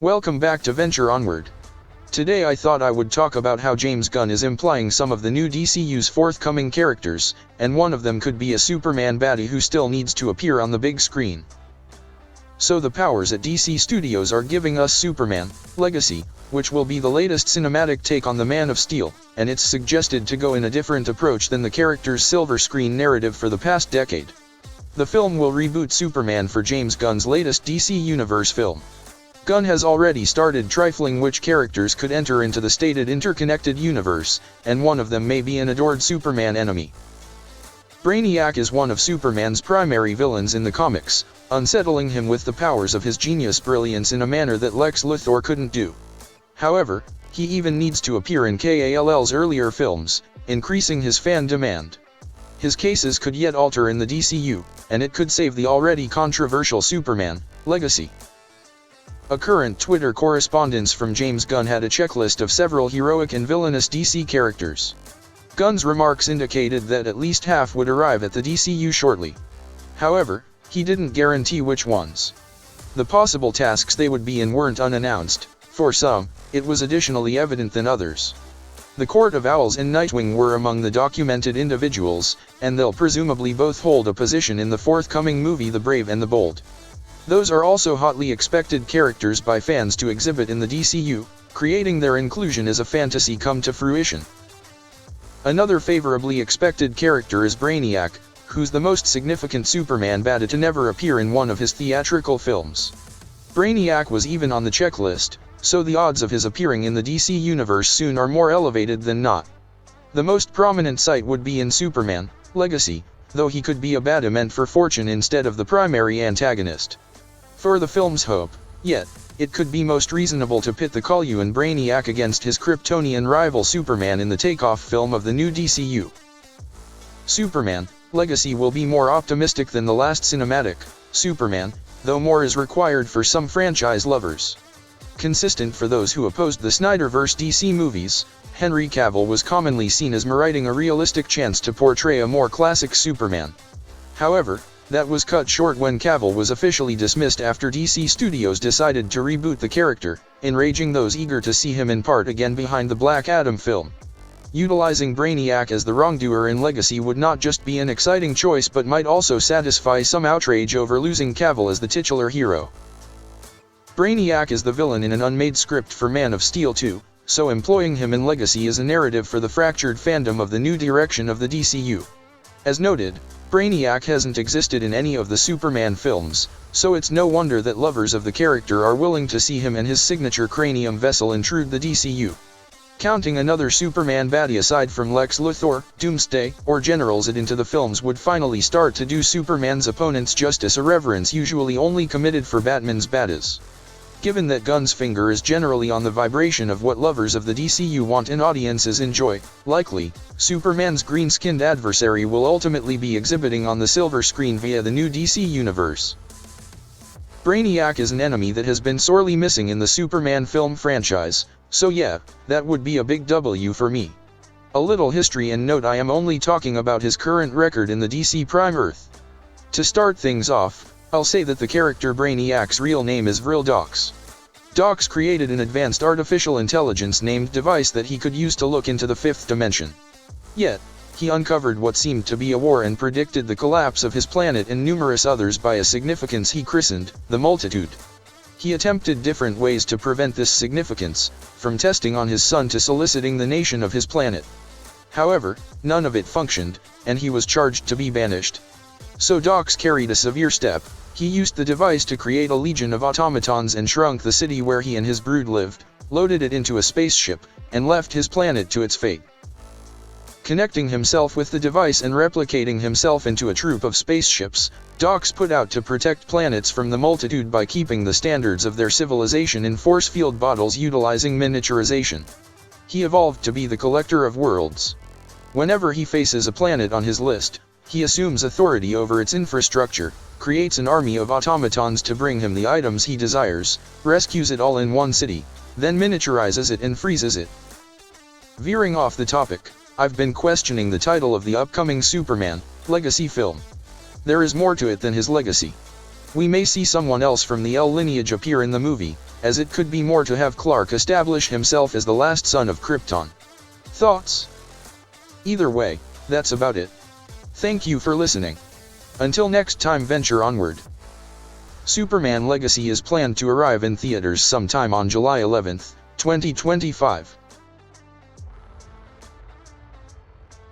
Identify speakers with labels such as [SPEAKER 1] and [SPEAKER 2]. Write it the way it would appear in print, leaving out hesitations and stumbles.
[SPEAKER 1] Welcome back to Venture Onward. Today I thought I would talk about how James Gunn is implying some of the new DCU's forthcoming characters, and one of them could be a Superman baddie who still needs to appear on the big screen. So the powers at DC Studios are giving us Superman Legacy, which will be the latest cinematic take on the Man of Steel, and it's suggested to go in a different approach than the character's silver screen narrative for the past decade. The film will reboot Superman for James Gunn's latest DC Universe film. Gunn has already started trifling which characters could enter into the stated interconnected universe, and one of them may be an adored Superman enemy. Brainiac is one of Superman's primary villains in the comics, unsettling him with the powers of his genius brilliance in a manner that Lex Luthor couldn't do. However, he even needs to appear in Kal-El's earlier films, increasing his fan demand. His cases could yet alter in the DCU, and it could save the already controversial Superman Legacy. A current Twitter correspondence from James Gunn had a checklist of several heroic and villainous DC characters. Gunn's remarks indicated that at least half would arrive at the DCU shortly. However, he didn't guarantee which ones. The possible tasks they would be in weren't unannounced. For some, it was additionally evident than others. The Court of Owls and Nightwing were among the documented individuals, and they'll presumably both hold a position in the forthcoming movie The Brave and the Bold. Those are also hotly expected characters by fans to exhibit in the DCU, creating their inclusion as a fantasy come to fruition. Another favorably expected character is Brainiac, who's the most significant Superman baddie to never appear in one of his theatrical films. Brainiac was even on the checklist, so the odds of his appearing in the DC universe soon are more elevated than not. The most prominent sight would be in Superman Legacy, though he could be a baddie meant for fortune instead of the primary antagonist. For the film's hope, yet, it could be most reasonable to pit the Kal-El and Brainiac against his Kryptonian rival Superman in the takeoff film of the new DCU. Superman Legacy will be more optimistic than the last cinematic, Superman, though more is required for some franchise lovers. Consistent for those who opposed the Snyderverse DC movies, Henry Cavill was commonly seen as meriting a realistic chance to portray a more classic Superman. However, that was cut short when Cavill was officially dismissed after DC Studios decided to reboot the character, enraging those eager to see him in part again behind the Black Adam film. Utilizing Brainiac as the wrongdoer in Legacy would not just be an exciting choice but might also satisfy some outrage over losing Cavill as the titular hero. Brainiac is the villain in an unmade script for Man of Steel 2, so employing him in Legacy is a narrative for the fractured fandom of the new direction of the DCU. As noted, Brainiac hasn't existed in any of the Superman films, so it's no wonder that lovers of the character are willing to see him and his signature cranium vessel intrude the DCU. Counting another Superman baddie aside from Lex Luthor, Doomsday, or General Zod into the films would finally start to do Superman's opponents justice, a reverence usually only committed for Batman's baddies. Given that Gunn's finger is generally on the vibration of what lovers of the DCU want and audiences enjoy, likely, Superman's green-skinned adversary will ultimately be exhibiting on the silver screen via the new DC universe. Brainiac is an enemy that has been sorely missing in the Superman film franchise, so yeah, that would be a big W for me. A little history and note: I am only talking about his current record in the DC Prime Earth. To start things off, I'll say that the character Brainiac's real name is Vril Dox. Dox created an advanced artificial intelligence named device that he could use to look into the fifth dimension. Yet, he uncovered what seemed to be a war and predicted the collapse of his planet and numerous others by a significance he christened the Multitude. He attempted different ways to prevent this significance, from testing on his son to soliciting the nation of his planet. However, none of it functioned, and he was charged to be banished. So Dox carried a severe step. He used the device to create a legion of automatons and shrunk the city where he and his brood lived, loaded it into a spaceship, and left his planet to its fate. Connecting himself with the device and replicating himself into a troop of spaceships, Dox put out to protect planets from the Multitude by keeping the standards of their civilization in force field bottles utilizing miniaturization. He evolved to be the Collector of Worlds. Whenever he faces a planet on his list, he assumes authority over its infrastructure, creates an army of automatons to bring him the items he desires, rescues it all in one city, then miniaturizes it and freezes it. Veering off the topic, I've been questioning the title of the upcoming Superman Legacy film. There is more to it than his legacy. We may see someone else from the El lineage appear in the movie, as it could be more to have Clark establish himself as the last son of Krypton. Thoughts? Either way, that's about it. Thank you for listening. Until next time, venture onward. Superman Legacy is planned to arrive in theaters sometime on July 11, 2025.